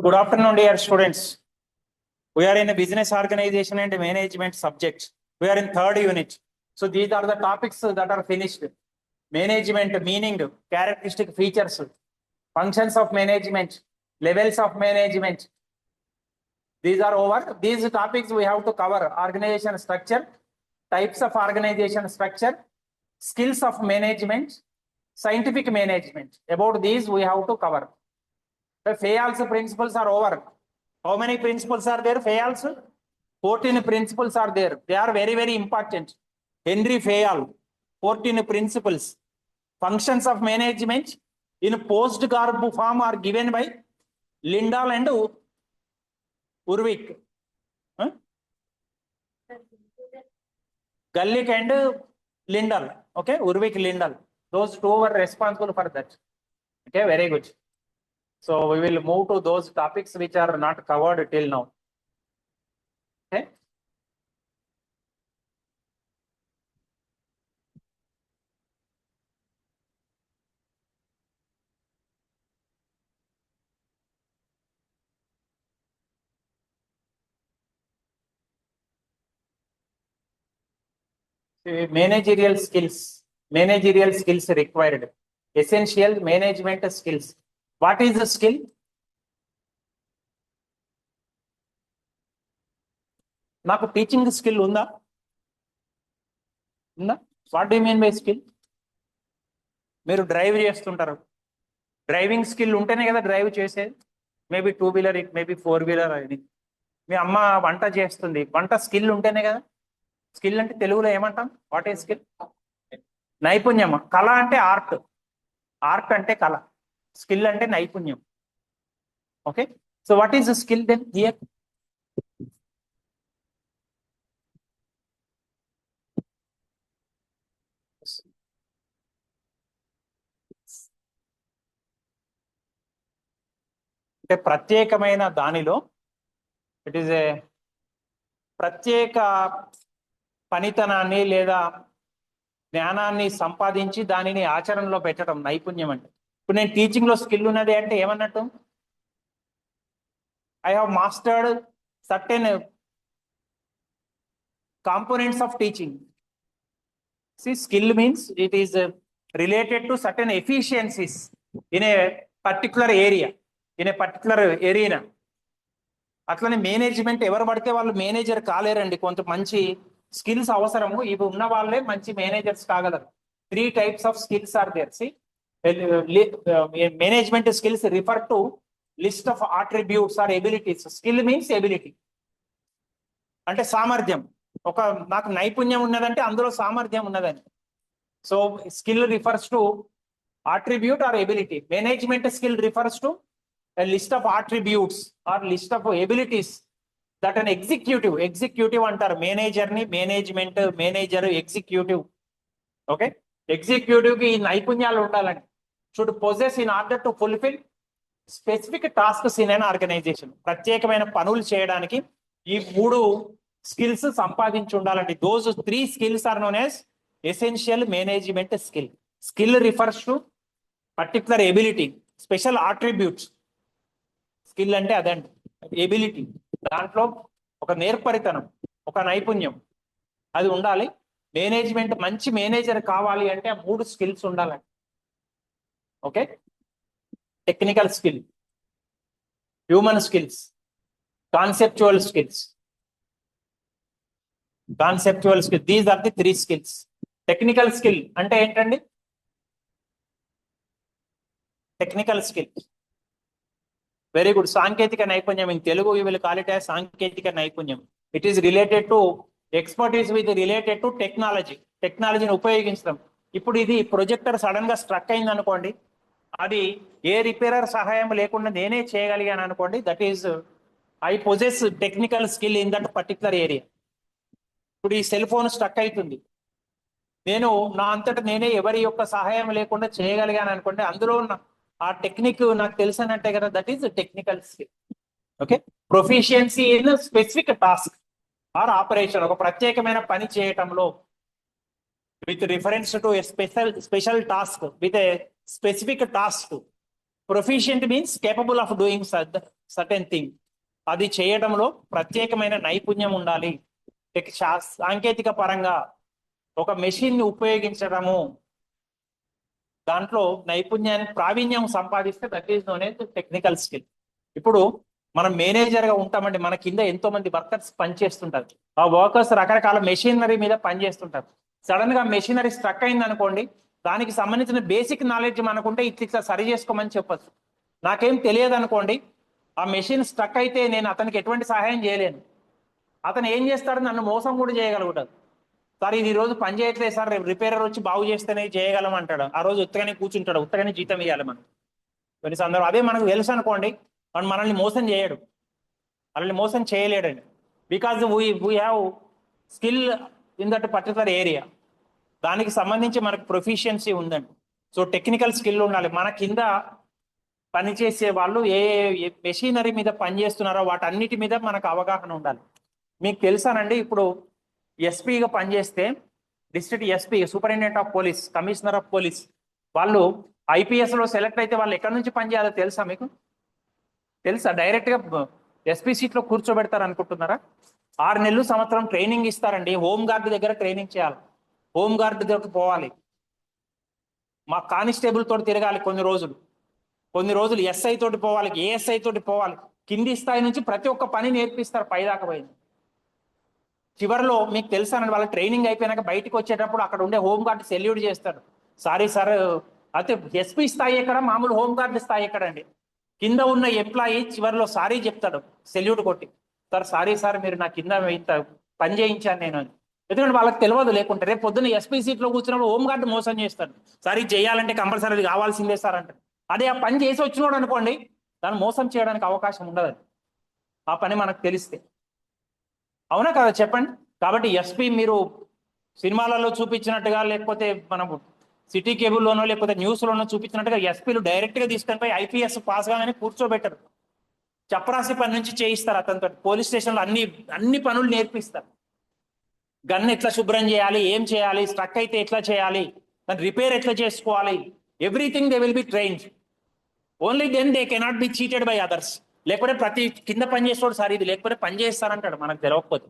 Good afternoon, dear students. We are in a business organization and management subject. We are in third unit. So these are the topics that are finished. Management, meaning, characteristic features, functions of management, levels of management. These are over. These topics we have to cover: organization structure, types of organization structure, skills of management, scientific management. About these we have to cover. The Fayol's principles are over. How many principles are there? Fayol's 14 principles are there. They are very, very important. Henry Fayol, 14 principles. Functions of management in post-garb form are given by Lindahl and Urwick. Huh? Gulick and Lindahl. Okay, Urwick, Lindahl. Those two were responsible for that. Okay, very good. So we will move to those topics which are not covered till now. Okay. Managerial skills required. Essential management skills. What is the skill? నాకు teaching skill ఉందా? What do you mean by skill? మీరు drive చేస్తుంటారు. Driving skill ఉంటేనే కదా drive చేసేది. Maybe 2 wheeler, maybe 4 wheeler అని. మీ అమ్మ వంట చేస్తుంది, వంట స్కిల్ ఉంటేనే కదా. స్కిల్ అంటే తెలుగులో ఏమంటాం? What is skill? నైపుణ్యం. కళ అంటే ఆర్ట్. ఆర్ట్ అంటే కళ. స్కిల్ అంటే నైపుణ్యం. Okay, so what is the skill then here? అంటే ప్రత్యేకమైన దానిలో ఇట్ ఈస్ ఏ ప్రత్యేక పనితనాన్ని లేదా జ్ఞానాన్ని సంపాదించి దానిని ఆచరణలో పెట్టడం నైపుణ్యం అంటే. ఇప్పుడు నేను టీచింగ్ లో స్కిల్ ఉన్నది అంటే ఏమన్నట్టు? I have mastered certain components of teaching. See, skill means it is related to certain efficiencies in a particular area, in a particular arena. అట్లనే మేనేజ్మెంట్ ఎవరు పడితే వాళ్ళు మేనేజర్ కాలేరండి. కొంత మంచి స్కిల్స్ అవసరము. ఇవి ఉన్న వాళ్ళే మంచి managers కాగలరు. 3 types of skills are there. See, management skills refer to list of attributes or abilities. Skill means ability, అంటే సామర్థ్యం. ఒక నాకు నైపుణ్యం ఉన్నదంటే అందులో సామర్థ్యం ఉన్నదని. So skill refers to attribute or ability. Management skill refers to a list of attributes or list of abilities that an executive అంటారు. మేనేజర్ ని management, manager, executive. Okay, executive కి ఈ నైపుణ్యాలు ఉండాలని. Should possess in order to fulfil specific tasks in an organisation. ప్రత్యేకమైన పనులు చేయడానికి ఈ 3 స్కిల్స్ సంపాదించి ఉండాలండి. Those 3 skills are known as essential management skill. Skill refers to particular ability, special attributes. Skill అంటే అదండి, ఎబిలిటీ. దాంట్లో ఒక నేర్పరితనం, ఒక నైపుణ్యం అది ఉండాలి. మేనేజ్మెంట్ మంచి మేనేజర్ కావాలి అంటే ఆ 3 skills ఉండాలండి. Okay, technical skill, human skills, conceptual skills. These are the 3 skills. Technical skill అంటే ఏంటండి? Technical skill, very good. సాంకేతిక నైపుణ్యం. In Telugu you will call it as సాంకేతిక నైపుణ్యం. It is related to expertise with related to technology. టెక్నాలజీని ఉపయోగించడం. ఇప్పుడు ఇది ప్రొజెక్టర్ సడన్ గా స్ట్రక్ అయింది అనుకోండి, అది ఏ రిపేరర్ సహాయం లేకుండా నేనే చేయగలిగాను అనుకోండి, that is I possess technical skill in that particular area. ఇప్పుడు ఈ సెల్ ఫోన్ స్ట్రక్ అవుతుంది, నేను నా అంతటా నేనే ఎవరి యొక్క సహాయం లేకుండా చేయగలిగాను అనుకోండి, అందులో ఆ టెక్నిక్ నాకు తెలిసినట్టే కదా. That is technical skill. Okay, proficiency in specific task are operation. ఒక ప్రత్యేకమైన పని చేయటంలో with reference to special task, with a specific task. Proficient means capable of doing certain thing. అది చేయడంలో ప్రత్యేకమైన నైపుణ్యం ఉండాలి. సాంకేతిక పరంగా ఒక మెషిన్ ని ఉపయోగించడము, దాంట్లో నైపుణ్యాన్ని ప్రావీణ్యం సంపాదిస్తే that is known as technical skill. ఇప్పుడు మనం మేనేజర్ గా ఉంటామండి, మన కింద ఎంతో మంది వర్కర్స్ పనిచేస్తుంటారు. ఆ వర్కర్స్ రకరకాల మెషినరీ మీద పనిచేస్తుంటారు. సడన్ గా మెషినరీ స్ట్రక్ అయింది అనుకోండి, దానికి సంబంధించిన బేసిక్ నాలెడ్జ్ మనకుంటే ఇట్లా సరి చేసుకోమని చెప్పచ్చు. నాకేం తెలియదు అనుకోండి, ఆ మెషిన్ స్ట్రక్ అయితే నేను అతనికి ఎటువంటి సహాయం చేయలేను. అతను ఏం చేస్తాడు, నన్ను మోసం కూడా చేయగలుగుతాడు. సార్ ఇది ఈ రోజు పని చేయట్లేదు సార్, రేపు రిపేరర్ వచ్చి బాగు చేస్తేనే చేయగలం అంటాడు. ఆ రోజు ఉత్తగానే కూర్చుంటాడు, ఉత్తగానే జీతం ఇవ్వాలి మనం కొన్ని సందర్భం. అదే మనకు తెలుసు అనుకోండి, వాడు మనల్ని మోసం చేయడు, మనల్ని మోసం చేయలేడండి. Because we have skill in that particular area. దానికి సంబంధించి మనకు ప్రొఫిషియన్సీ ఉందండి. సో టెక్నికల్ స్కిల్ ఉండాలి. మన కింద పనిచేసే వాళ్ళు ఏ మెషినరీ మీద పనిచేస్తున్నారో వాటన్నిటి మీద మనకు అవగాహన ఉండాలి. మీకు తెలుసానండి, ఇప్పుడు ఎస్పీగా పనిచేస్తే district SP, superintendent of police, commissioner of police, వాళ్ళు ఐపీఎస్ లో సెలెక్ట్ అయితే వాళ్ళు ఎక్కడి నుంచి పనిచేయాలో తెలుసా మీకు? తెలుసా? డైరెక్ట్ గా ఎస్పీ సీట్ లో కూర్చోబెడతారు అనుకుంటున్నారా? 6 నెలలు సంవత్సరం ట్రైనింగ్ ఇస్తారండి. హోమ్ గార్డ్ దగ్గర ట్రైనింగ్ చేయాలి, హోమ్ గార్డ్ దగ్గరకు పోవాలి, మా కానిస్టేబుల్ తోటి తిరగాలి కొన్ని రోజులు ఎస్ఐ తోటి పోవాలి, ఏఎస్ఐ తోటి పోవాలి. కింది స్థాయి నుంచి ప్రతి ఒక్క పని నేర్పిస్తారు పైదాకా పోయింది. చివరిలో మీకు తెలుసానండి, వాళ్ళ ట్రైనింగ్ అయిపోయినాక బయటకు వచ్చేటప్పుడు అక్కడ ఉండే హోమ్ గార్డ్ సెల్యూట్ చేస్తాడు. సారీ సార్, అయితే ఎస్పీ స్థాయి ఎక్కడ, మామూలు హోమ్ గార్డ్ స్థాయి ఎక్కడండి? కింద ఉన్న ఎంప్లాయీ చివరిలో సారీ చెప్తాడు సెల్యూట్ కొట్టి, సార్ సారీ సార్, మీరు నా కింద ఇంత పని చేయించాను నేను అని. ఎందుకంటే వాళ్ళకి తెలియదు, లేకుంటే రేపు పొద్దున్న ఎస్పీ సీట్లో కూర్చున్నప్పుడు హోమ్ గార్డ్ మోసం చేస్తాడు. సార్ ఇది చేయాలంటే కంపల్సరీ అది కావాల్సిందే సార్ అంటాడు. అదే ఆ పని చేసి వచ్చినోడు అనుకోండి, దాన్ని మోసం చేయడానికి అవకాశం ఉండదు, ఆ పని మనకు తెలిస్తే. అవునా కదా చెప్పండి? కాబట్టి ఎస్పీ మీరు సినిమాలలో చూపించినట్టుగా, లేకపోతే మనము సిటీ కేబుల్లోనో లేకపోతే న్యూస్లోనో చూపించినట్టుగా ఎస్పీలు డైరెక్ట్ గా తీసుకొని పోయి ఐపీఎస్ పాస్ కాగానే కూర్చోబెట్టరు. చపరాసి పని నుంచి చేయిస్తారు అతనితో. పోలీస్ స్టేషన్లో అన్ని పనులు నేర్పిస్తారు. గన్ ఎట్లా శుభ్రం చేయాలి, ఏం చేయాలి, స్ట్రక్ అయితే ఎట్లా చేయాలి, దాన్ని రిపేర్ ఎట్లా చేసుకోవాలి, everything they will be trained. Only then they cannot be cheated by others. లేకపోతే ప్రతి కింద పని చేసేవాడు సార్ ఇది లేకపోతే పని చేస్తారంటాడు మనకు తెలియకపోతే.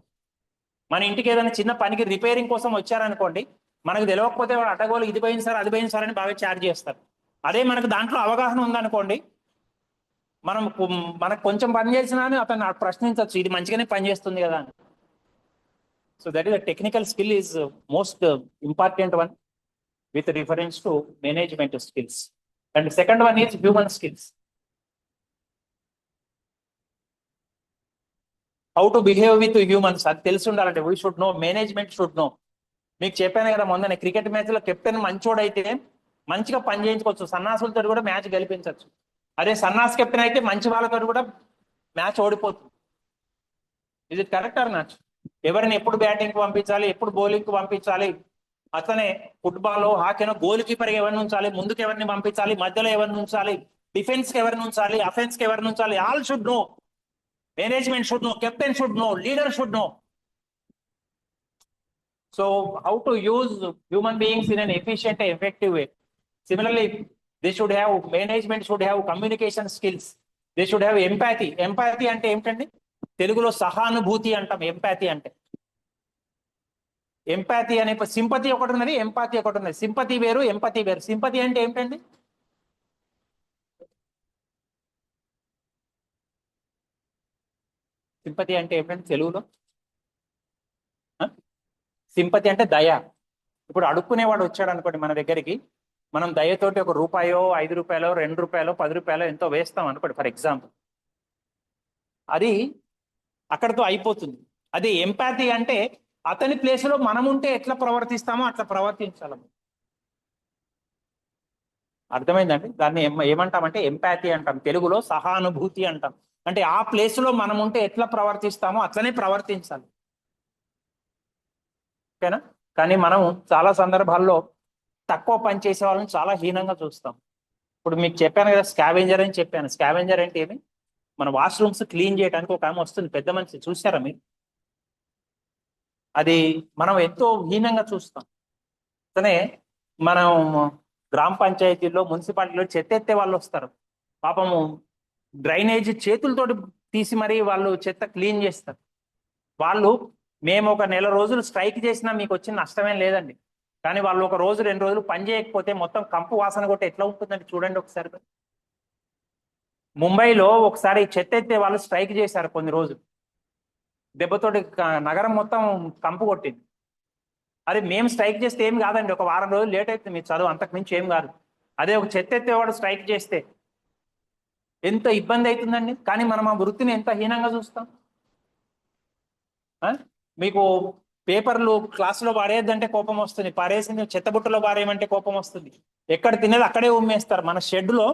మన ఇంటికి ఏదైనా చిన్న పనికి రిపేరింగ్ కోసం వచ్చారనుకోండి, మనకు తెలియకపోతే వాడు అడ్డగోలు ఇది పోయింది సార్ అది పోయింది సార్ అని బాగా ఛార్జ్ చేస్తారు. అదే మనకు దాంట్లో అవగాహన ఉందనుకోండి, మనం మనకు కొంచెం పని చేసినా అతను ప్రశ్నించవచ్చు, ఇది మంచిగానే పని చేస్తుంది కదా అని. So that is the technical skill is most important one with reference to management skills. And the second one is human skills. How to behave with humans, అది తెలిసి ఉండాలంటే we should know, management should know. మీకు చెప్పాను కదా మొన్న cricket match లో captain మంచోడైతే మంచిగా పని చేయించుకోవచ్చు, సన్నాసులతో కూడా మ్యాచ్ గెలిపించవచ్చు. అదే సన్నాస్ కెప్టెన్ అయితే మంచి వాళ్ళతో కూడా మ్యాచ్ ఓడిపోతుంది. ఇది కరెక్ట్ ఆర్ నాట్? ఎవరిని ఎప్పుడు బ్యాటింగ్ కి పంపించాలి, ఎప్పుడు బౌలింగ్ కి పంపించాలి, అతనే ఫుట్బాల్ హాకీలో గోల్ కీపర్ ఎవరిని ఉంచాలి, ముందుకు ఎవరిని పంపించాలి, మధ్యలో ఎవరిని ఉంచాలి, డిఫెన్స్ కి ఎవరిని ఉంచాలి, అఫెన్స్ కి ఎవరిని ఉంచాలి, all should know. Management should know, captain should know, leader should know. So how to use human beings in an efficient and effective way. Similarly they should have, management should have communication skills. They should have empathy. Empathy అంటే ఏమిటండి? తెలుగులో సహానుభూతి అంటాం ఎంపాథీ అంటే. ఎంపాథీ అనే sympathy ఒకటి ఉన్నది, ఎంపాథీ ఒకటి ఉన్నది. సింపతి వేరు, ఎంపతి వేరు. సింపతి అంటే ఏమిటండి? సింపతి అంటే ఏమిటండి తెలుగులో? సింపతి అంటే దయ. ఇప్పుడు అడుక్కునేవాడు వచ్చాడు అనుకోండి మన దగ్గరికి, మనం దయతోటి ఒక రూపాయో, 5 రూపాయలో, 2 రూపాయలో, 10 రూపాయలో ఎంతో వేస్తాం అనుకోండి ఫర్ ఎగ్జాంపుల్, అది అక్కడితో అయిపోతుంది. అది ఎంపాథీ అంటే అతని ప్లేస్ లో మనం ఉంటే ఎట్లా ప్రవర్తిస్తామో అట్లా ప్రవర్తించాలి. అర్థమైందండి? దాన్ని ఏమంటామంటే ఎంపాథీ అంటాం, తెలుగులో సహానుభూతి అంటాం. అంటే ఆ ప్లేస్ లో మనం ఉంటే ఎట్లా ప్రవర్తిస్తామో అట్లనే ప్రవర్తించాలి. ఓకేనా? కానీ మనం చాలా సందర్భాల్లో తక్కువ పని చేసే వాళ్ళని చాలా హీనంగా చూస్తాం. ఇప్పుడు మీకు చెప్పాను కదా స్కావెంజర్ అని చెప్పాను. స్కావెంజర్ అంటే ఏమి? మన వాష్రూమ్స్ క్లీన్ చేయడానికి ఒక ఆమె వస్తుంది, పెద్ద మనిషి, చూసారా మీరు? అది మనం ఎంతో హీనంగా చూస్తాం. అతనే మనం గ్రామ పంచాయతీల్లో, మున్సిపాలిటీలో చెత్త ఎత్తే వాళ్ళు వస్తారు, పాపము డ్రైనేజ్ చేతులతోటి తీసి మరీ వాళ్ళు చెత్త క్లీన్ చేస్తారు. వాళ్ళు మేము ఒక నెల రోజులు స్ట్రైక్ చేసినా మీకు వచ్చిన నష్టమేం లేదండి. కానీ వాళ్ళు ఒక రోజు 2 రోజులు పని చేయకపోతే మొత్తం కంపు వాసన కొట్టి ఎట్లా ఉంటుందండి చూడండి ఒకసారి. ముంబైలో ఒకసారి చెత్త ఎత్తే వాళ్ళు స్ట్రైక్ చేశారు కొన్ని రోజులు, దెబ్బతోటి నగరం మొత్తం కంపు కొట్టింది. అదే మేము స్ట్రైక్ చేస్తే ఏం కాదండి, ఒక వారం రోజులు లేట్ అవుతుంది మీ చదువు, అంతకు మించి ఏం కాదు. అదే ఒక చెత్త ఎత్తేవాడు స్ట్రైక్ చేస్తే ఎంత ఇబ్బంది అవుతుందండి. కానీ మనం ఆ వృత్తిని ఎంత హీనంగా చూస్తాం. మీకు పేపర్లు క్లాసులో పారేయద్దంటే కోపం వస్తుంది, పారేసింది చెత్తబుట్టలో పారేయమంటే కోపం వస్తుంది. ఎక్కడ తినేది అక్కడే ఉమ్మేస్తారు. మన షెడ్లో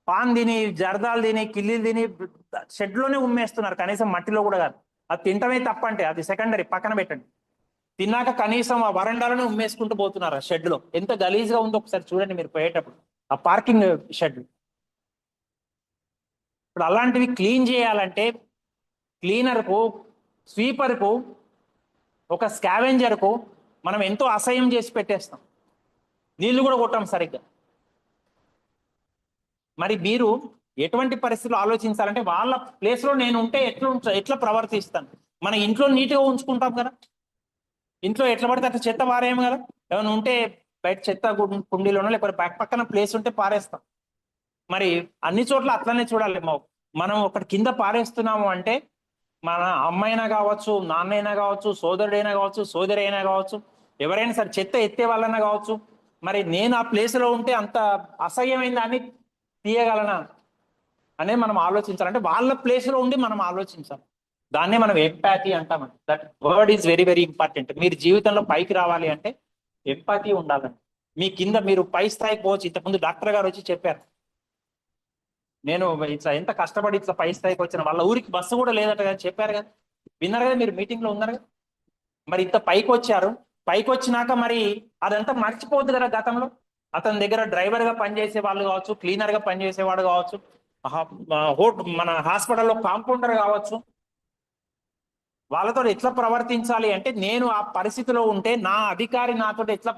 పాన్ తిని, జర్దాలు తిని, కిల్లీలు తిని షెడ్లోనే ఉమ్మేస్తున్నారు, కనీసం మట్టిలో కూడా కాదు. అది తింటమే తప్పంటే అది సెకండరీ, పక్కన పెట్టండి. తిన్నాక కనీసం ఆ వరండాలోనే ఉమ్మేసుకుంటూ పోతున్నారు ఆ షెడ్లో. ఎంత గలీజ్గా ఉందో ఒకసారి చూడండి మీరు పోయేటప్పుడు ఆ పార్కింగ్ షెడ్. ఇప్పుడు అలాంటివి క్లీన్ చేయాలంటే క్లీనర్కు, స్వీపర్కు, ఒక స్కావెంజర్కు మనం ఎంతో అసహ్యం చేసి పెట్టేస్తాం, నీళ్లు కూడా కొట్టాం సరిగ్గా. మరి మీరు ఎటువంటి పరిస్థితులు ఆలోచించాలంటే వాళ్ళ ప్లేస్లో నేను ఉంటే ఎట్లా ప్రవర్తిస్తాను. మన ఇంట్లో నీట్గా ఉంచుకుంటాం కదా, ఇంట్లో ఎట్లా పడితే అట్లా చెత్త పారేయం కదా. ఏమైనా ఉంటే బయట చెత్త కుండీలోనో లేకపోతే పక్కన ప్లేస్ ఉంటే పారేస్తాం. మరి అన్ని చోట్ల అట్లనే చూడాలి. మనం ఒకటి కింద పారేస్తున్నాము అంటే మన అమ్మైనా కావచ్చు, నాన్నైనా కావచ్చు, సోదరుడైనా కావచ్చు, సోదరి అయినా కావచ్చు, ఎవరైనా సరే చెత్త ఎత్తే వాళ్ళైనా కావచ్చు. మరి నేను ఆ ప్లేస్లో ఉంటే అంత అసహ్యమైన దాన్ని తీయగలనా అనేది మనం ఆలోచించాలి. అంటే వాళ్ళ ప్లేస్లో ఉండి మనం ఆలోచించాలి. దాన్నే మనం ఎంపాథీ అంటామండి. That word is very very important. మీరు జీవితంలో పైకి రావాలి అంటే ఎంపాథీ ఉండాలండి. మీ కింద మీరు పై స్థాయికి పోవచ్చు. ఇంతకుముందు డాక్టర్ గారు వచ్చి చెప్పారు, నేను ఇట్లా ఎంత కష్టపడి ఇట్లా పై స్థాయికి వచ్చిన, వాళ్ళ ఊరికి బస్సు కూడా లేదట కదా చెప్పారు కదా, విన్నారు కదా, మీరు మీటింగ్ లో ఉన్నారు కదా. మరి ఇంత పైకి వచ్చారు, పైకి వచ్చినాక మరి అదంతా మర్చిపోద్దు కదా గతంలో. అతని దగ్గర డ్రైవర్ గా పనిచేసే వాళ్ళు కావచ్చు, క్లీనర్ గా పనిచేసేవాడు కావచ్చు, మన హాస్పిటల్లో కాంపౌండర్ కావచ్చు, వాళ్ళతో ఎట్లా ప్రవర్తించాలి అంటే నేను ఆ పరిస్థితిలో ఉంటే నా అధికారి నాతో ఎట్లా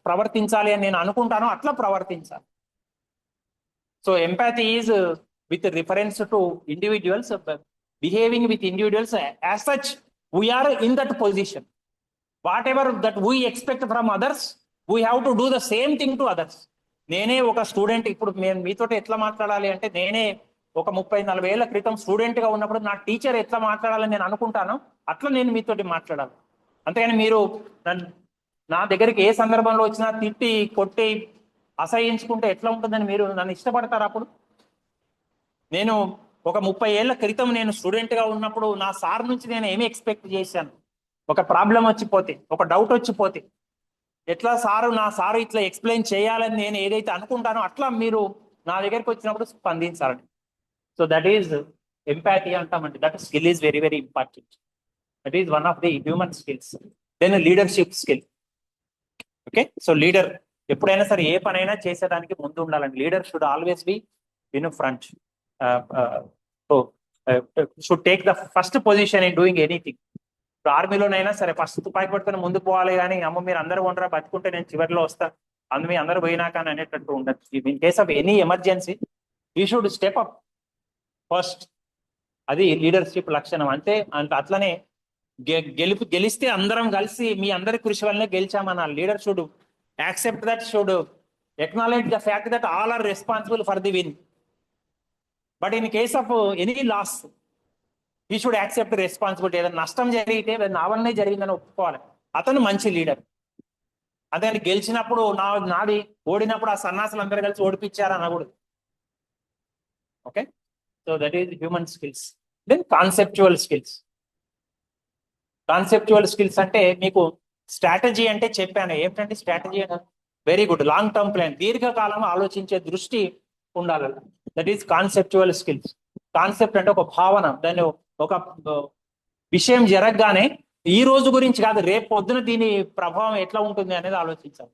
ప్రవర్తించాలి అని నేను అనుకుంటానో అట్లా ప్రవర్తించాలి. So empathy is with reference to individuals, behaving with individuals as such we are in that position. Whatever that we expect from others, we have to do the same thing to others. నేనే ఒక student, ఇప్పుడు నేను మీతో ఎట్లా మాట్లాడాలి అంటే నేనే ఒక 30-40 ఏళ్ల క్రితం స్టూడెంట్ గా ఉన్నప్పుడు నా టీచర్ ఎట్లా మాట్లాడాలని నేను అనుకుంటానో అట్లా నేను మీతోటి మాట్లాడాలి. అంతేగాని మీరు నా దగ్గరికి ఏ సందర్భంలో వచ్చినా తిట్టి కొట్టి అసహించుకుంటే ఎట్లా ఉంటుందని మీరు నన్ను ఇష్టపడతారు. అప్పుడు నేను ఒక 30 ఏళ్ల క్రితం నేను స్టూడెంట్ గా ఉన్నప్పుడు నా సార్ నుంచి నేను ఏమి ఎక్స్పెక్ట్ చేశాను, ఒక ప్రాబ్లం వచ్చిపోతే, ఒక డౌట్ వచ్చిపోతే ఎట్లా నా సారు ఇట్లా ఎక్స్ప్లెయిన్ చేయాలని నేను ఏదైతే అనుకుంటానో అట్లా మీరు నా దగ్గరికి వచ్చినప్పుడు స్పందించాలండి. సో దట్ ఈస్ ఎంపాథీ అంటామండి. That skill is very very important. That is one of the human skills. Then leadership skill. Okay, so leader ఎప్పుడైనా సరే ఏ పనైనా చేసేదానికి ముందు ఉండాలండి. Leader should always be in front, so should take the first position in doing anything. ఇప్పుడు ఆర్మీలోనైనా సరే ఫస్ట్ తుపాకి పట్టుకొని ముందు పోవాలి, కానీ అమ్మ మీరు అందరూ ఉండరా, బతుకుంటే నేను చివరిలో వస్తా, మీ అందరూ పోయినాక అని అనేటట్టు ఉండదు. In case of any emergency you should step up first. అది లీడర్షిప్ లక్షణం. అంటే అట్లనే గెలిస్తే అందరం కలిసి మీ అందరి కృషి వల్లనే గెలిచామన్న leader should accept that, should acknowledge the fact that all are responsible for the win. But in case of any loss he should accept responsibility. ఏదైనా నష్టం జరిగితే నా వల్లనే జరిగిందని ఒప్పుకోవాలి. అతను మంచి లీడర్. అదే గెలిచినప్పుడు నాది, ఓడినప్పుడు ఆ సన్నాసులు అందరూ కలిసి ఓడిపించారు అనకూడదు. Okay, so that is human skills. Then conceptual skills. Conceptual skills అంటే మీకు స్ట్రాటజీ అంటే చెప్పాను. ఏమిటంటే స్ట్రాటజీ అంటే very good, long term plan, దీర్ఘకాలం ఆలోచించే దృష్టి ఉండాలి. That is conceptual skills. Concept అంటే ఒక భావన, దాన్ని ఒక విషయం జరగగానే ఈ రోజు గురించి కాదు, రేపు పొద్దున దీని ప్రభావం ఎట్లా ఉంటుంది అనేది ఆలోచించాలి.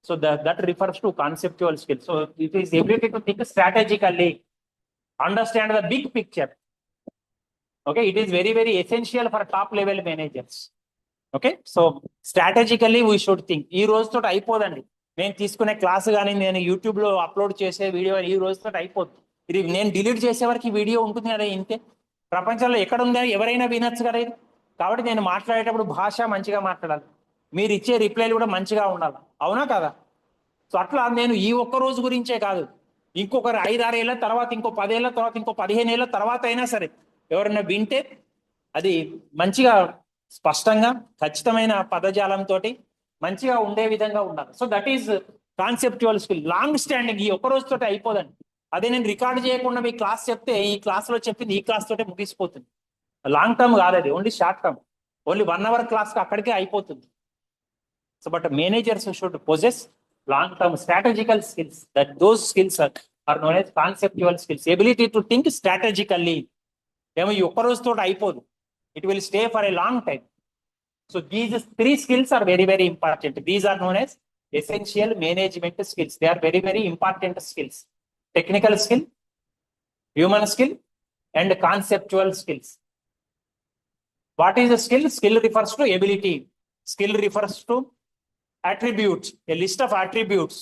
So that refers to conceptual skills. So it is ability to think strategically, understand the big picture. Okay, it is very very essential for top level managers. Okay, so strategically we should think. ఈ రోజుతో అయిపోదండి. నేను తీసుకునే class కానీ నేను యూట్యూబ్లో upload చేసే video ఈ రోజుతో అయిపోతుంది. ఇది నేను డిలీట్ చేసే వరకు ఈ వీడియో ఉంటుంది కదా, ఇంతే. ప్రపంచంలో ఎక్కడ ఉందా, ఎవరైనా వినొచ్చు కదా ఇది. కాబట్టి నేను మాట్లాడేటప్పుడు భాష మంచిగా మాట్లాడాలి, మీరు ఇచ్చే రిప్లైలు కూడా మంచిగా ఉండాలి, అవునా కదా? సో అట్లా నేను ఈ ఒక్క రోజు గురించే కాదు, ఇంకొకరు 5-6 ఏళ్ళ తర్వాత, ఇంకో 10 ఏళ్ళ తర్వాత, ఇంకో 15 ఏళ్ళ తర్వాత అయినా సరే ఎవరైనా వింటే అది మంచిగా స్పష్టంగా ఖచ్చితమైన పదజాలంతో మంచిగా ఉండే విధంగా ఉండాలి. So that is conceptual skill. Long standing ఈ ఒక్క రోజుతో అయిపోదండి. అదే నేను రికార్డ్ చేయకుండా మీ క్లాస్ చెప్తే ఈ క్లాస్లో చెప్పింది ఈ క్లాస్ తోటే ముగిసిపోతుంది. లాంగ్ టర్మ్ కాదు అది, only short term. Only 1 hour క్లాస్కి అక్కడికే అయిపోతుంది. So but managers should possess long-term strategical skills. That those skills are known as conceptual skills. Ability to think strategically. ఏమో ఈ ఒక్క రోజుతో అయిపోదు, it will stay for a long time. So these 3 skills are very, very important. These are known as essential management skills. They are very, very important skills. Technical skill, human skill, and conceptual skills. What is a skill? Skill refers to ability. Skill refers to attributes, a list of attributes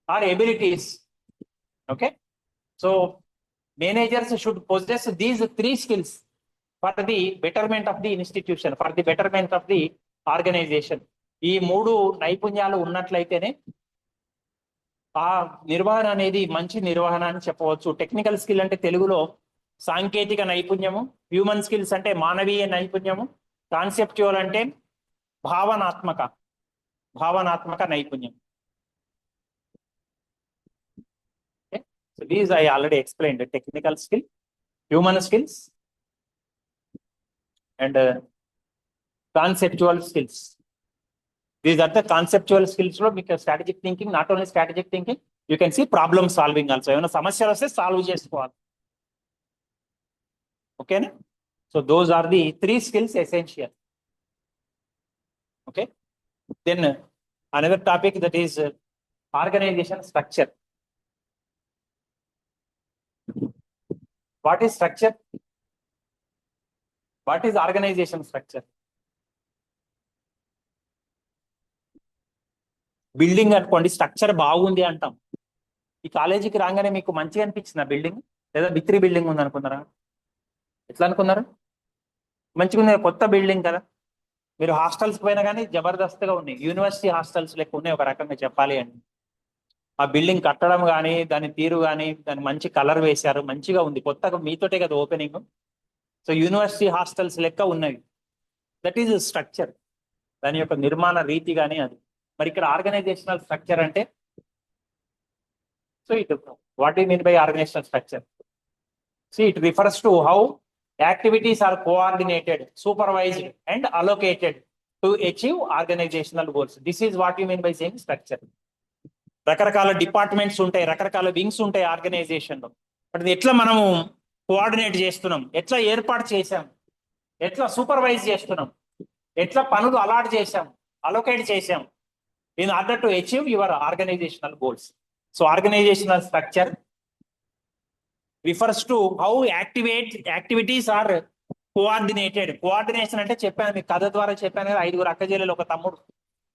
or abilities. Okay, so managers should possess these 3 skills for the betterment of the institution, for the betterment of the organization. ఈ 3 నైపుణ్యాలు ఉన్నట్లయితేనే ఆ నిర్వహణ అనేది మంచి నిర్వహణ అని చెప్పవచ్చు. Technical skill అంటే తెలుగులో సాంకేతిక నైపుణ్యము, హ్యూమన్ స్కిల్స్ అంటే మానవీయ నైపుణ్యము, కాన్సెప్చువల్ అంటే భావనాత్మక నైపుణ్యం. Okay? So these I already explained: the technical skill, human skills, and conceptual skills. These are the conceptual skills లో మీకు strategic thinking, not only strategic thinking, you can see problem solving also. ఏమైనా సమస్యలు వస్తే solve చేసుకోవాలి. ఓకేనా? So those are the 3 skills essential. Okay. Then another topic, that is organization structure. What is structure? What is organization structure? Building అనుకోండి, structure బాగుంది అంటాం. ఈ కాలేజీకి రాగానే మీకు మంచిగా అనిపించింది బిల్డింగ్, లేదా బిత్రి బిల్డింగ్ ఉంది అనుకున్నారా? ఎట్లా అనుకున్నారు? మంచిగా ఉంది, కొత్త బిల్డింగ్ కదా. మీరు హాస్టల్స్కి పోయినా కానీ జబర్దస్త్గా ఉన్నాయి, యూనివర్సిటీ హాస్టల్స్ లెక్క ఉన్నాయి ఒక రకంగా చెప్పాలి అంటే. ఆ బిల్డింగ్ కట్టడం కానీ, దాని తీరు కానీ, దాని మంచి కలర్ వేశారు, మంచిగా ఉంది, కొత్తగా మీతోటే కదా ఓపెనింగ్. సో యూనివర్సిటీ హాస్టల్స్ లెక్క ఉన్నవి. దట్ ఈజ్ స్ట్రక్చర్, దాని యొక్క నిర్మాణ రీతి కానీ అది. మరి ఇక్కడ ఆర్గనైజేషనల్ స్ట్రక్చర్ అంటే, so it what you mean by organisational structure? See, it refers to how activities are coordinated, supervised, and allocated to achieve organizational goals. This is what you mean by saying structure. రకరకాల departments ఉంటాయి, రకరకాల wings ఉంటాయి ఆర్గనైజేషన్లో. But ఎట్లా మనము coordinate చేస్తున్నాం, ఎట్లా ఏర్పాటు చేశాం, ఎట్లా సూపర్వైజ్ చేస్తున్నాం, ఎట్లా పనులు అలాట్ చేశాం, అలొకేట్ చేశాం, in order to achieve your organisational goals. So organisational structure refers to how activities are coordinated. Coordination అంటే చెప్పాను మీకు, కథ ద్వారా చెప్పాను కదా, 5 అక్క చెల్లెలు ఒక తమ్ముడు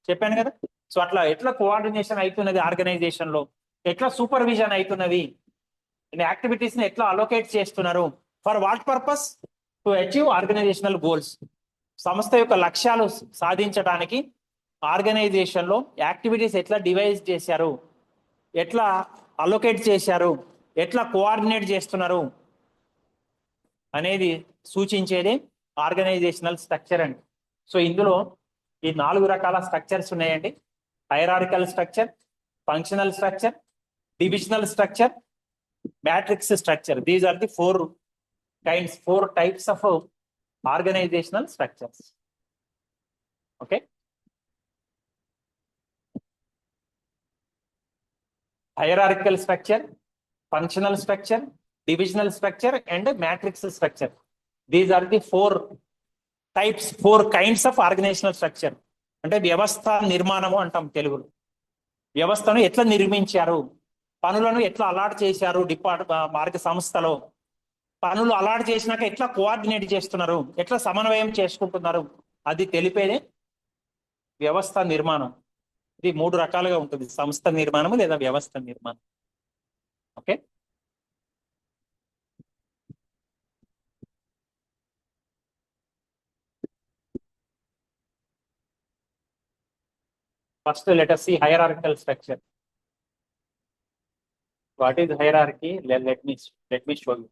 చెప్పాను కదా. సో అట్లా ఎట్లా కోఆర్డినేషన్ అవుతున్నది ఆర్గనైజేషన్ లో, ఎట్లా సూపర్విజన్ అవుతున్నది, యాక్టివిటీస్ ని ఎట్లా అలొకేట్ చేస్తున్నారు, for what purpose? To achieve organisational goals. సంస్థ యొక్క లక్ష్యాలు సాధించడానికి ఆర్గనైజేషన్ లో యాక్టివిటీస్ ఎట్లా డివైజ్ చేశారు, ఎట్లా అలొకేట్ చేశారు, ఎట్లా కోఆర్డినేట్ చేస్తున్నారు అనేది సూచించేదే ఆర్గనైజేషనల్ స్ట్రక్చర్ అండి. సో ఇందులో ఈ 4 రకాల స్ట్రక్చర్స్ ఉన్నాయండి: hierarchical structure, functional structure, divisional structure, matrix structure. These are the 4 types of organizational structures. Okay. Hierarchical structure, functional structure, divisional structure, and matrix structure. These are the 4 kinds of organizational structure. అంటే వ్యవస్థ నిర్మాణము అంటాం తెలుగులో. వ్యవస్థను ఎట్లా నిర్మించారు, పనులను ఎట్లా అలాట్ చేశారు, మార్గ సంస్థలో పనులు అలాట్ చేసినాక ఎట్లా కోఆర్డినేట్ చేస్తున్నారు, ఎట్లా సమన్వయం చేసుకుంటున్నారు, అది తెలిపేదే వ్యవస్థ నిర్మాణం. ఇది 3 రకాలుగా ఉంటుంది: సంస్థ నిర్మాణము లేదా వ్యవస్థ నిర్మాణం. Okay. First let us see hierarchical structure. What is hierarchy? Let me show you.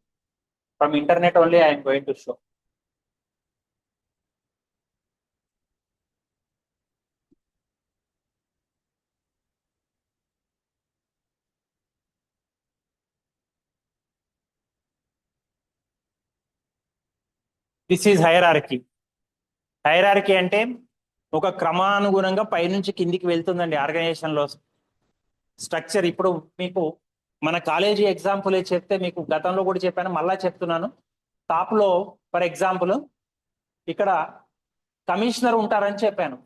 From internet only I am going to show. This is hierarchy. Hierarchy అంటే ఒక క్రమానుగుణంగా పైనుంచి కిందికి వెళ్తుందండి ఆర్గనైజేషన్ లో స్ట్రక్చర్. ఇప్పుడు మీకు మన కాలేజీ ఎగ్జాంపుల్ చెప్తే, మీకు గతంలో కూడా చెప్పాను, మళ్ళా చెప్తున్నాను. టాప్ లో ఫర్ ఎగ్జాంపుల్ ఇక్కడ కమిషనర్ ఉంటారని చెప్పాను.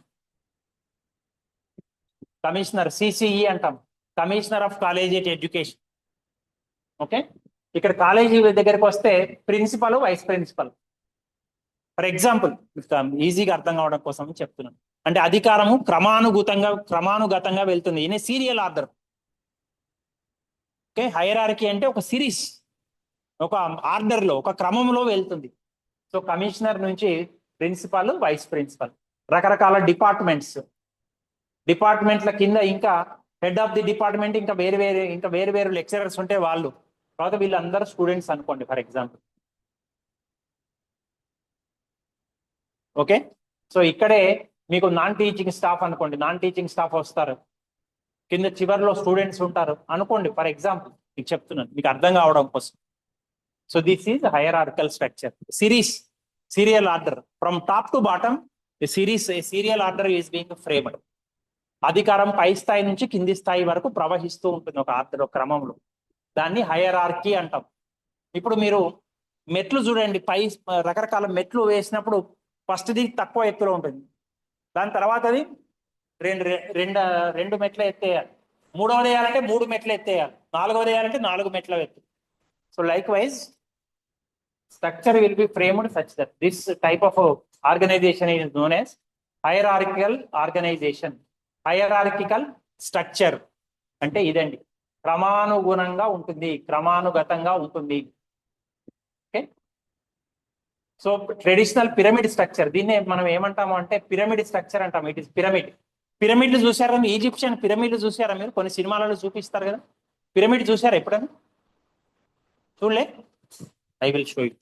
కమిషనర్ సిసిఈ అంటాం, commissioner of collegiate education. Okay. ఇక్కడ కాలేజీ దగ్గరికి వస్తే principal, vice principal. For example ఈజీగా అర్థం కావడం కోసం చెప్తున్నాను. అంటే అధికారము క్రమానుగతంగా వెళ్తుంది in serial order. Okay. Hierarchy అంటే ఒక సిరీస్, ఒక ఆర్డర్ లో, ఒక క్రమంలో వెళ్తుంది. సో కమిషనర్ నుంచి ప్రిన్సిపల్, వైస్ ప్రిన్సిపల్, రకరకాల డిపార్ట్మెంట్ల కింద ఇంకా హెడ్ ఆఫ్ ది డిపార్ట్మెంట్, ఇంకా వేరు వేరు లెక్చరర్స్ ఉంటే వాళ్ళు, తర్వాత వీళ్ళందరూ స్టూడెంట్స్ అనుకోండి ఫర్ ఎగ్జాంపుల్. ఓకే. సో ఇక్కడే మీకు నాన్ టీచింగ్ స్టాఫ్ అనుకోండి, నాన్ టీచింగ్ స్టాఫ్ వస్తారు, కింద చివరిలో స్టూడెంట్స్ ఉంటారు అనుకోండి ఫర్ ఎగ్జాంపుల్. మీకు చెప్తున్నాను మీకు అర్థం కావడం కోసం. So this is hierarchical structure. Serial order from top to bottom. Serial order is being framed. అధికారం పై స్థాయి నుంచి కింది స్థాయి వరకు ప్రవహిస్తూ ఉంటుంది ఒక ఆర్డర్, ఒక క్రమంలో. దాన్ని హైరార్కీ అంటాం. ఇప్పుడు మీరు మెట్లు చూడండి, రకరకాల మెట్లు వేసినప్పుడు ఫస్ట్ది తక్కువ ఎత్తులో ఉంటుంది, దాని తర్వాతది రెండు మెట్ల ఎత్తేయాలి, మూడవది వేయాలంటే 3 మెట్లు ఎత్తేయాలి, నాలుగవది వేయాలంటే 4 మెట్ల ఎత్తు. So likewise structure will be framed such that this type of organisation is known as hierarchical organisation. Hierarchical structure అంటే ఇదండి, క్రమానుగుణంగా ఉంటుంది, క్రమానుగతంగా ఉంటుంది. Okay. So traditional pyramid structure, దీన్నే మనం ఏమంటాము అంటే పిరమిడ్ స్ట్రక్చర్ అంటాం. ఇట్ ఇస్ పిరమిడ్లు చూసారా? ఈజిప్షియన్ పిరమిడ్లు చూసారా మీరు? కొన్ని సినిమాలలో చూపిస్తారు కదా, పిరమిడ్ చూసారా ఎప్పుడైనా? చూడలే? I will show you.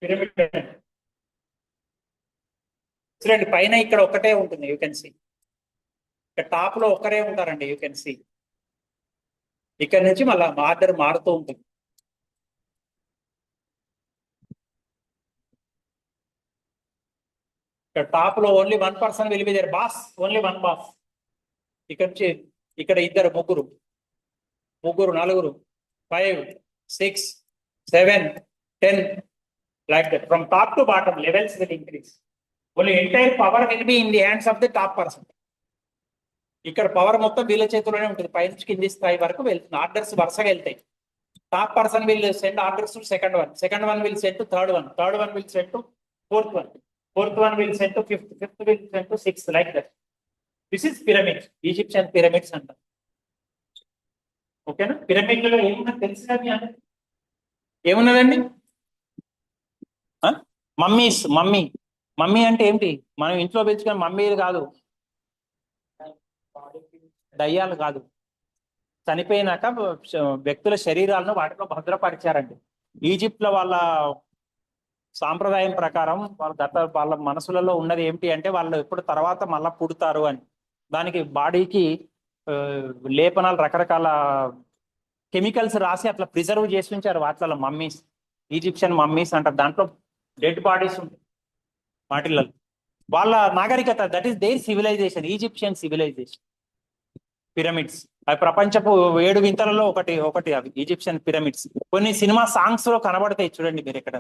Pyramid చూడండి, పైన ఇక్కడ ఒకటే ఉంటుంది, యూ కెన్ సీ. ఇక్కడ టాప్ లో ఒక్కరే ఉంటారండి, యూ కెన్ సీ. ఇక్కడ నుంచి మళ్ళీ ఆర్డర్ మారుతూ ఉంటుంది. ఇక్కడ టాప్ లో only 1 person will be there, boss, only 1 boss. ఇక్కడ నుంచి ఇక్కడ ఇద్దరు, ముగ్గురు, నలుగురు, 5, 6, 7, 10, like that. From top to bottom, levels will increase. Only entire power will be in the hands of the top person. ఇక్కడ పవర్ మొత్తం వీళ్ళ చేతిలోనే ఉంటుంది, పై నుంచి కింది స్థాయి వరకు వెళ్తుంది. ఆర్డర్స్ వరుసగా వెళ్తాయి. Top person will send orders to second one will send to third one will send to fourth one will send to fifth will send to sixth, like that. This is pyramid, Egyptian pyramids అంటారు. ఓకేనా? పిరమిడ్లలో ఏమున్నది తెలిసినా ఏమున్నదండి? Mummy అంటే ఏంటి? మనం ఇంట్లో పెంచుకునే మమ్మీలు కాదు, దయ్యాలు కాదు. చనిపోయినాక వ్యక్తుల శరీరాలను వాటిలో భద్రపరిచారండి. ఈజిప్ట్ లో వాళ్ళ సాంప్రదాయం ప్రకారం వాళ్ళ మనసులలో ఉన్నది ఏమిటి అంటే, వాళ్ళు ఎప్పుడు తర్వాత మళ్ళా పుడతారు అని. దానికి బాడీకి లేపనాలు, రకరకాల కెమికల్స్ రాసి అట్లా ప్రిజర్వ్ చేసి ఉంచారు వాటిలో. మమ్మీస్, ఈజిప్షియన్ మమ్మీస్ అంటారు. దాంట్లో డెడ్ బాడీస్ ఉంటాయి వాటిల్లో. వాళ్ళ నాగరికత, that is their civilisation, Egyptian civilisation. Pyramids అవి ప్రపంచపు 7 వింతలలో ఒకటి అవి ఈజిప్షియన్ పిరమిడ్స్. కొన్ని సినిమా సాంగ్స్ లో కనబడతాయి చూడండి మీరు, ఎక్కడ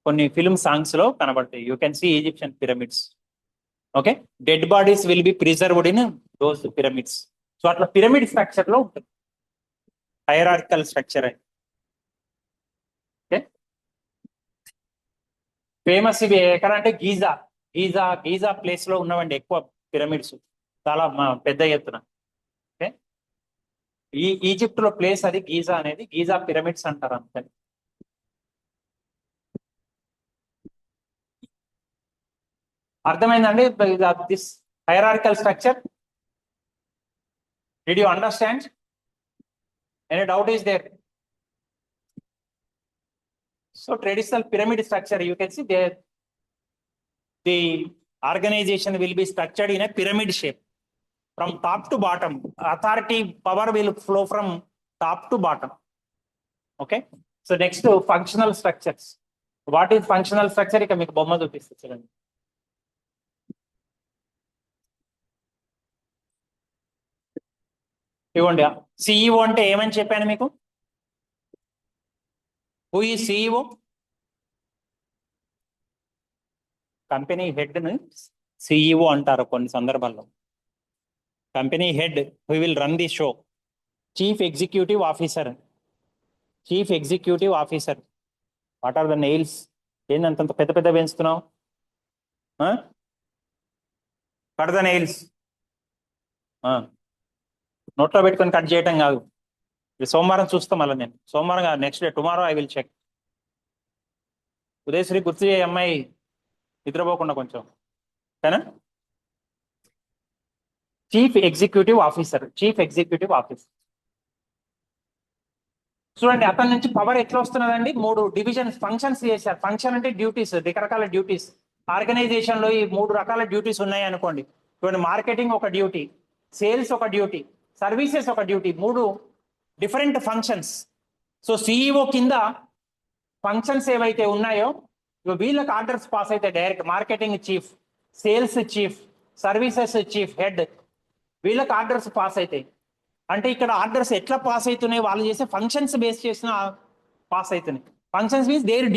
కొన్ని ఫిల్మ్ సాంగ్స్ లో కనబడతాయి. You can see Egyptian pyramids. Okay, dead bodies will be preserved in those pyramids. So అట్లా పిరమిడ్ స్ట్రక్చర్ లో ఉంటుంది, హైరార్కికల్ స్ట్రక్చర్ అని. ఓకే, ఫేమస్ ఇవి ఎక్కడ అంటే గీజా, గీజా ప్లేస్ లో ఉన్నవండి ఎక్కువ పిరమిడ్స్, చాలా పెద్ద ఎత్తున. ఓకే, ఈజిప్ట్ లో ప్లేస్ అది గీజా అనేది, గీజా పిరమిడ్స్ అంటారు అంతే. అర్థమైందండి this hierarchical structure? Did you understand? Any doubt is there? So traditional pyramid structure, you can see there the organization will be structured in a pyramid shape from top to bottom. Authority power will flow from top to bottom. Okay, so next functional structures. What is functional structure? ఇక మీకు బొమ్మ చూపిస్తుంది చూడండి. ఇవ్వండి, CEO అంటే ఏమని చెప్పాను మీకు? Who is CEO? Company head ని సిఇఓ అంటారు కొన్ని సందర్భాల్లో. Company head who will run the show, chief executive officer. Chief executive officer. What are the nails? ఏంటంత పెద్ద పెద్ద పెంచుతున్నావు? Cut the nails. నోట్లో పెట్టుకొని కట్ చేయటం కాదు. సోమవారం చూస్తాం మళ్ళీ నేను, సోమవారం కాదు, next day tomorrow I will check. Udayasri గుర్తు చేయ అమ్మాయి నిద్రపోకుండా కొంచెం, ఓకేనా? Chief executive officer, chief executive officer. చూడండి అతని నుంచి పవర్ ఎట్లా వస్తున్నదండి? 3 డివిజన్స్ ఫంక్షన్స్ చేశారు. ఫంక్షన్ అంటే డ్యూటీస్, రకరకాల డ్యూటీస్. ఆర్గనైజేషన్ లో ఈ 3 రకాల డ్యూటీస్ ఉన్నాయి అనుకోండి. చూడండి, మార్కెటింగ్ ఒక డ్యూటీ, సేల్స్ ఒక డ్యూటీ, సర్వీసెస్ ఒక duty, 3 different functions. So CEO కింద ఫంక్షన్స్ ఏవైతే ఉన్నాయో వీళ్ళకి ఆర్డర్స్ పాస్ అయితే direct marketing chief, sales chief, services chief head, వీళ్ళకి ఆర్డర్స్ పాస్ అవుతాయి. అంటే ఇక్కడ ఆర్డర్స్ ఎట్లా పాస్ అవుతున్నాయి? వాళ్ళు చేసే ఫంక్షన్స్ బేస్ చేసిన పాస్ అవుతున్నాయి. Functions means their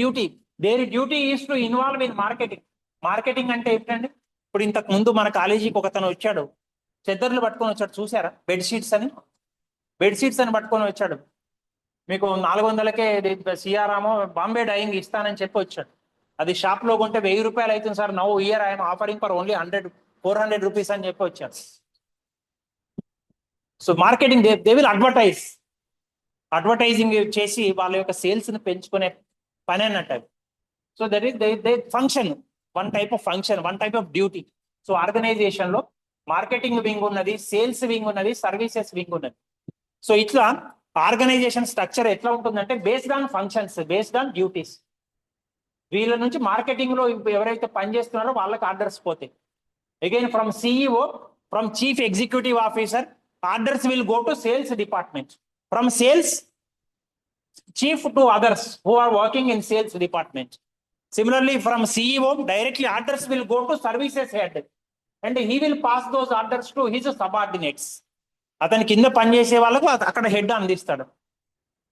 duty is to involve in marketing. Marketing అంటే ఏంటండి? ఇప్పుడు ఇంతకు ముందు మన కాలేజీకి ఒకతను వచ్చాడు, చెద్దర్లు పట్టుకొని వచ్చాడు, చూసారా? బెడ్షీట్స్ అని పట్టుకొని వచ్చాడు. మీకు 400కే సిఆర్ఆమో బాంబే డైయింగ్ ఇస్తానని చెప్పి వచ్చాడు. అది షాప్ లో కొంటే 1000 రూపాయలు అవుతుంది sir, now year I'm offering for only 400 rupees అని చెప్పి వచ్చాడు. So marketing they will advertising చేసి వాళ్ళ యొక్క సేల్స్ ని పెంచుకునే పని అన్నట్టు. So that is the function, one type of function, one type of duty. So organisation లో మార్కెటింగ్ వింగ్ ఉన్నది, సేల్స్ వింగ్ ఉన్నది, సర్వీసెస్ వింగ్ ఉన్నది. సో ఇట్లా ఆర్గనైజేషన్ స్ట్రక్చర్ ఎట్లా ఉంటుందంటే based on functions, based on duties. వీళ్ళ నుంచి మార్కెటింగ్ లో ఎవరైతే పనిచేస్తున్నారో వాళ్ళకి ఆర్డర్స్ పోతాయి. Again from CEO, from chief executive officer, orders will go to sales department. From sales chief to others who are working in sales department. Similarly, from CEO, directly orders will go to services head and he will pass those orders to his subordinates. అతని కింద పనిచేసే వాళ్ళకు అక్కడ head అందిస్తాడు.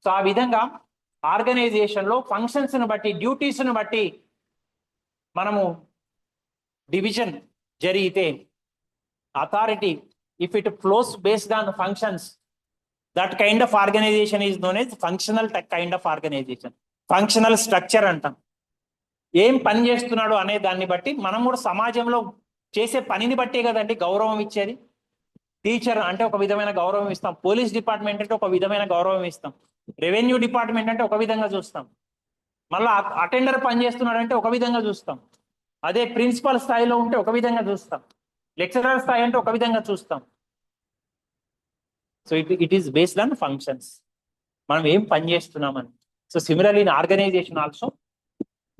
So ఆ విధంగా organisation లో functions ని బట్టి, డ్యూటీస్ ని బట్టి మనము డివిజన్ జరిగితే authority, if it flows based on functions, that kind of organization is known as functional kind of organization. Functional structure అంటాం. ఏం పని చేస్తున్నాడు అనే దాన్ని బట్టి మనం కూడా సమాజంలో చేసే పనిని బట్టే కదండి గౌరవం ఇచ్చేది. టీచర్ అంటే ఒక విధమైన గౌరవం ఇస్తాం, పోలీస్ డిపార్ట్మెంట్ అంటే ఒక విధమైన గౌరవం ఇస్తాం, రెవెన్యూ డిపార్ట్మెంట్ అంటే ఒక విధంగా చూస్తాం, మళ్ళీ అటెండర్ పని చేస్తున్నాడు అంటే ఒక విధంగా చూస్తాం, అదే ప్రిన్సిపల్ స్థాయిలో ఉంటే ఒక విధంగా చూస్తాం, లెక్చరర్ స్థాయి అంటే ఒక విధంగా చూస్తాం. So it is based on functions, మనం ఏం పని చేస్తున్నామని. So similarly in organisation also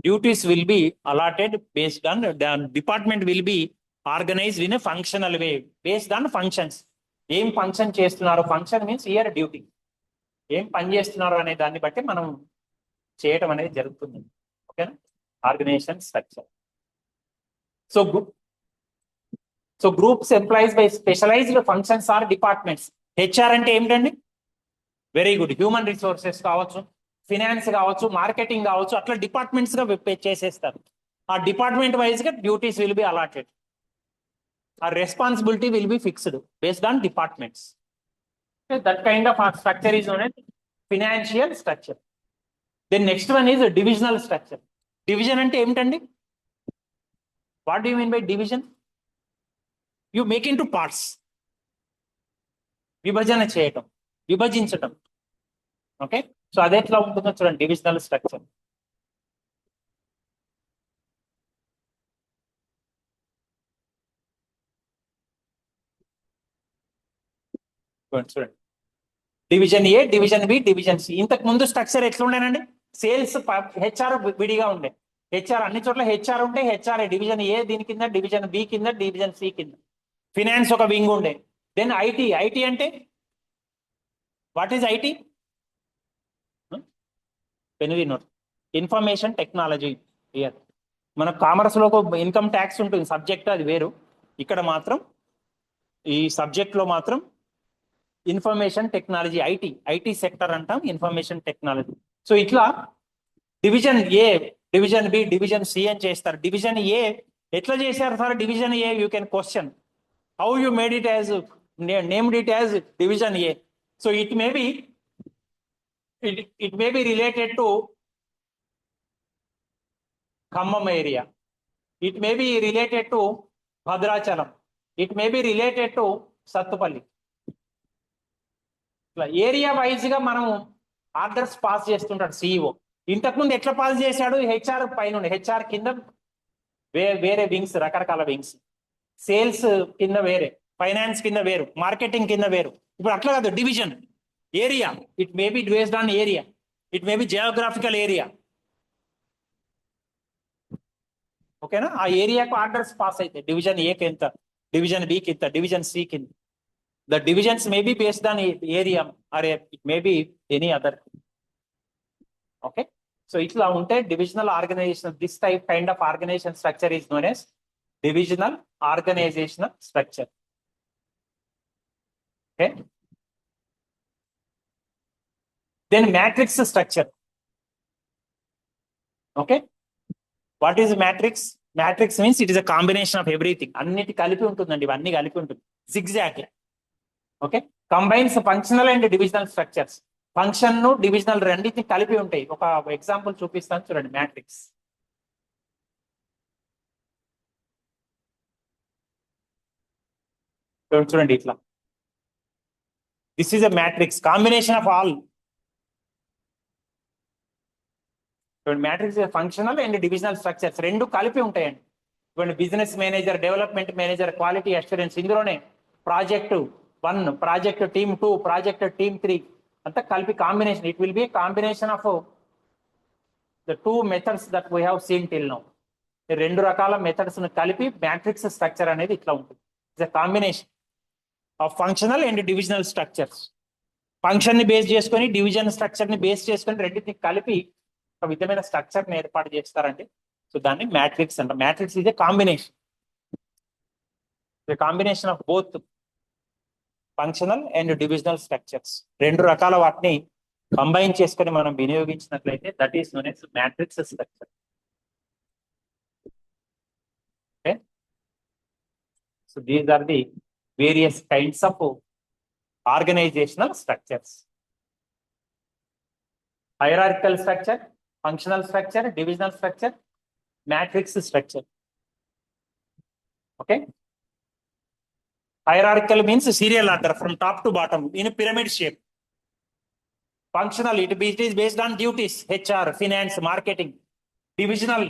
duties will be allotted based on department will be organised in a functional way based on functions. ఏం ఫంక్షన్ చేస్తున్నారు? Function means year duty. ఏం పని చేస్తున్నారు అనే దాన్ని బట్టి మనం చేయటం అనేది జరుగుతుంది. ఓకేనా? Organisation structure. So groups employees by specialised functions or departments. HR అంటే ఏమిటండి? వెరీ గుడ్, హ్యూమన్ రిసోర్సెస్ కావచ్చు, ఫినాన్స్ కావచ్చు, మార్కెటింగ్ కావచ్చు, అట్లా డిపార్ట్మెంట్స్ గా చేసేస్తారు. ఆ డిపార్ట్మెంట్ వైజ్ గా duties will be allotted. our responsibility will be fixed based on departments. Okay, that kind of structure is known as financial structure. Then next one is a divisional structure. Division అంటే ఏమిటండి? What do you mean by division? You make into parts. విభజన చేయటం, విభజించటం. Okay, so అది ఎట్లా ఉంటుందో చూడండి divisional structure. చూడండి, division A, division B, division C. ఇంతకు ముందు స్ట్రక్చర్ ఎట్లా ఉండేనండి? సేల్స్ హెచ్ఆర్ విడిగా ఉండే. హెచ్ఆర్ అన్ని చోట్ల హెచ్ఆర్ ఉంటే హెచ్ఆర్ డివిజన్ ఏ దీని కింద, డివిజన్ బి కింద, డివిజన్ సి కింద. ఫినాన్స్ ఒక వింగ్ ఉండే. Then IT. ఐటీ అంటే వాట్ ఈజ్ ఐటీ? పెనువి నోట్, ఇన్ఫర్మేషన్ టెక్నాలజీ. ఇయర్ మన కామర్స్ లో ఇన్కమ్ ట్యాక్స్ ఉంటుంది సబ్జెక్ట్, అది వేరు. ఇక్కడ మాత్రం ఈ సబ్జెక్ట్ లో మాత్రం information technology, IT, IT sector అంటాం, ఇన్ఫర్మేషన్ టెక్నాలజీ. సో ఇట్లా division A, division B, division C అని చేస్తారు. డివిజన్ ఏ ఎట్లా చేశారు sir? Division A you can question how you made it as, named it as division A. So it may be related to Khammam area, it may be related to Bhadrachalam, it may be related to Sathupalli. Area wise గా మనం orders pass చేస్తుంటాడు CEO. ఇంతకుముందు ఎట్లా pass చేశాడు? HR పైన, HR కింద వేరే wings, రకరకాల వింగ్స్. సేల్స్ కింద వేరే, ఫైనాన్స్ కింద వేరు, మార్కెటింగ్ కింద వేరు. ఇప్పుడు అట్లా కాదు, division area. It may be based on area, it may be geographical area. ఓకేనా? ఆ ఏరియాకు ఆర్డర్స్ పాస్ అయితే డివిజన్ ఏ కింద, డివిజన్ బి కింద, డివిజన్ సి కింద. The divisions may be based on area or it may be any other. Okay, so itla unte divisional organization, this type kind of organization structure is known as divisional organizational structure. Okay, then matrix structure. Okay, what is matrix? Matrix means it is a combination of everything. అన్నిటి కలిపి ఉంటుందండి, ఇవన్నీ కలిపి ఉంటుంది. zigzag. Okay, combines functional and divisional structures. Function divisional రెండింటిని కలిపి ఉంటాయి. ఒక ఎగ్జాంపుల్ చూపిస్తాను చూడండి. మ్యాట్రిక్స్ చూడండి ఇట్లా. This is a matrix, combination of all. Matrix functional and divisional structures రెండు కలిపి ఉంటాయండి. చూడండి, business manager, development manager, quality assurance, ఇందులోనే project 1, project team 2, project team 3 అంతా కలిపి combination. It will be combination of the 2 methods that we have seen till now. రెండు రకాల methods కలిపి మ్యాట్రిక్స్ స్ట్రక్చర్ అనేది ఇట్లా ఉంటుంది. It's combination of functional and divisional structures. Function ని బేస్ చేసుకొని, డివిజన్ స్ట్రక్చర్ ని బేస్ చేసుకొని రెండింటిని కలిపి ఒక విధమైన స్ట్రక్చర్ ని ఏర్పాటు చేస్తారండి. సో దాన్ని మ్యాట్రిక్స్ అంటారు. Matrix is a combination, combination of both functional and divisional structures. రెండు రకాల వాటిని కంబైన్ చేసుకొని మనం వినియోగించినట్లయితే that is known as matrix structure. Okay, so these are the various kinds of organizational structures. Hierarchical structure, functional structure, divisional structure, matrix structure. Okay, hierarchical means serial order from top to bottom in a pyramid shape. Functional, it is based on duties, HR, finance, marketing. Divisional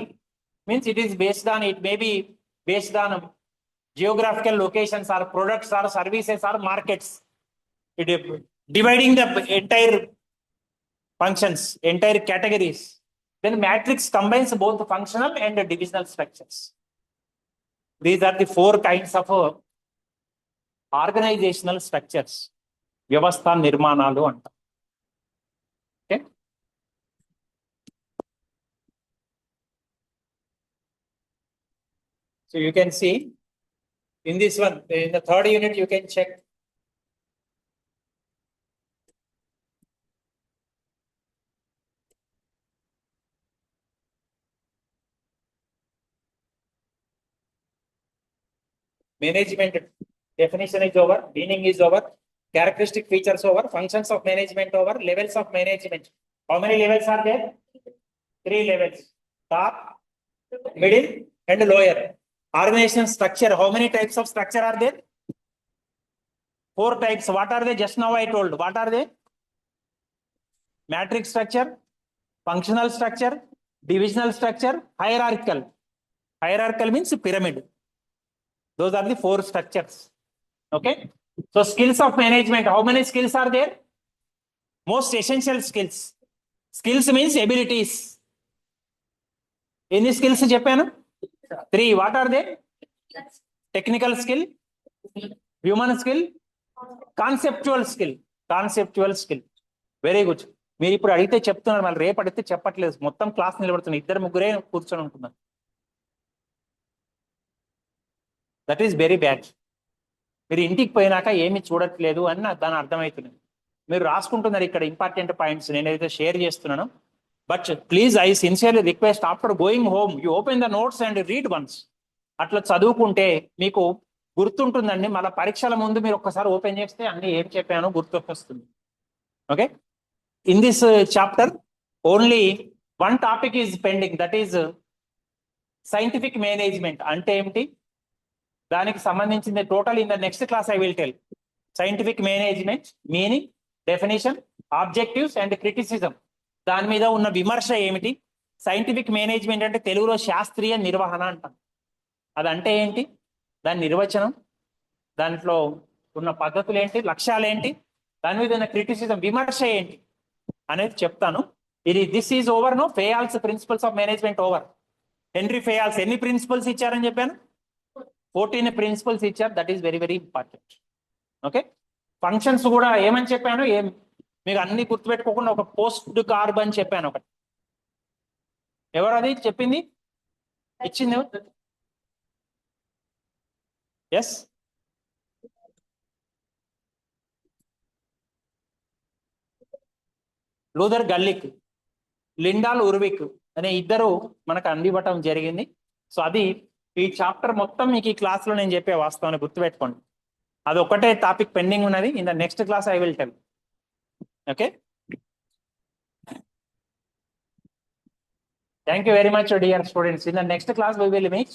means it is based on, it may be based on geographical locations or products or services or markets. It is dividing the entire functions, entire categories. Then matrix combines both functional and divisional structures. These are the 4 kinds of organisational structures, వ్యవస్థ నిర్మాణాలు అంటాం. Okay, so you can see in this one, in the third unit you can check. Management definition is over, meaning is over, characteristic features over, functions of management over, levels of management. How many levels are there? 3 levels: top, middle, and lower. Organization structure, how many types of structure are there? 4 types. What are they? Just now I told. What are they? Matrix structure, functional structure, divisional structure, hierarchical. Hierarchical means pyramid. Those are the 4 structures. Okay. So skills of management, how many skills are there? Most essential skills. Skills means abilities. Any skills చెప్పాను? 3. What are they? Technical skill, human skill, conceptual skill. Conceptual skill. Very good. మీరు ఇప్పుడు అడిగితే చెప్తున్నారు, మళ్ళీ రేపు అడిగితే చెప్పట్లేదు. మొత్తం క్లాస్ నిలబడుతున్నారు, 2-3 కూర్చొని ఉంటున్నారు. That is very bad. మీరు ఇంటికి పోయినాక ఏమి చూడట్లేదు అని నాకు దాని అర్థమవుతుంది. మీరు రాసుకుంటున్నారు ఇక్కడ ఇంపార్టెంట్ పాయింట్స్ నేనైతే షేర్ చేస్తున్నాను. But please I sincerely request, after going home you open the notes and read once. అట్లా చదువుకుంటే మీకు గుర్తుంటుందండి. మళ్ళీ పరీక్షల ముందు మీరు ఒక్కసారి ఓపెన్ చేస్తే అన్ని ఏం చెప్పానో గుర్తొస్తుంది. Okay. In this chapter only 1 topic is pending, that is scientific management. అంటే ఏమిటి, దానికి సంబంధించింది total in the next class I will tell. Scientific management meaning, definition, objectives and criticism. దాని మీద ఉన్న విమర్శ ఏమిటి? సైంటిఫిక్ మేనేజ్మెంట్ అంటే తెలుగులో శాస్త్రీయ నిర్వహణ అంటాం. అదంటే ఏంటి, దాని నిర్వచనం, దాంట్లో ఉన్న పద్ధతులు ఏంటి, లక్ష్యాలు ఏంటి, దాని మీద ఉన్న క్రిటిసిజం, విమర్శ ఏంటి అనేది చెప్తాను. This is over. No Fayol's principles of management over. Henry Fayol's ఎన్ని ప్రిన్సిపల్స్ ఇచ్చారని చెప్పాను? 14 ప్రిన్సిపల్స్ ఇచ్చారు. That is very very important. Okay. Functions కూడా ఏమని చెప్పాను, మీకు అన్ని గుర్తుపెట్టుకోకుండా ఒక పోస్ట్ కార్బన్ చెప్పాను ఒకటి. ఎవరు అది చెప్పింది, ఇచ్చింది? ఎస్, లూథర్ గల్లిక్, లిండాల్ ఉర్విక్ అనే ఇద్దరు మనకు అందివ్వటం జరిగింది. సో అది ఈ చాప్టర్ మొత్తం మీకు ఈ క్లాస్ లో నేను చెప్పే వాస్తవాన్ని గుర్తుపెట్టుకోండి. అది ఒకటే టాపిక్ పెండింగ్ ఉన్నది. In the next class I will tell. Okay. Thank you very much, dear students. In the next class we will meet.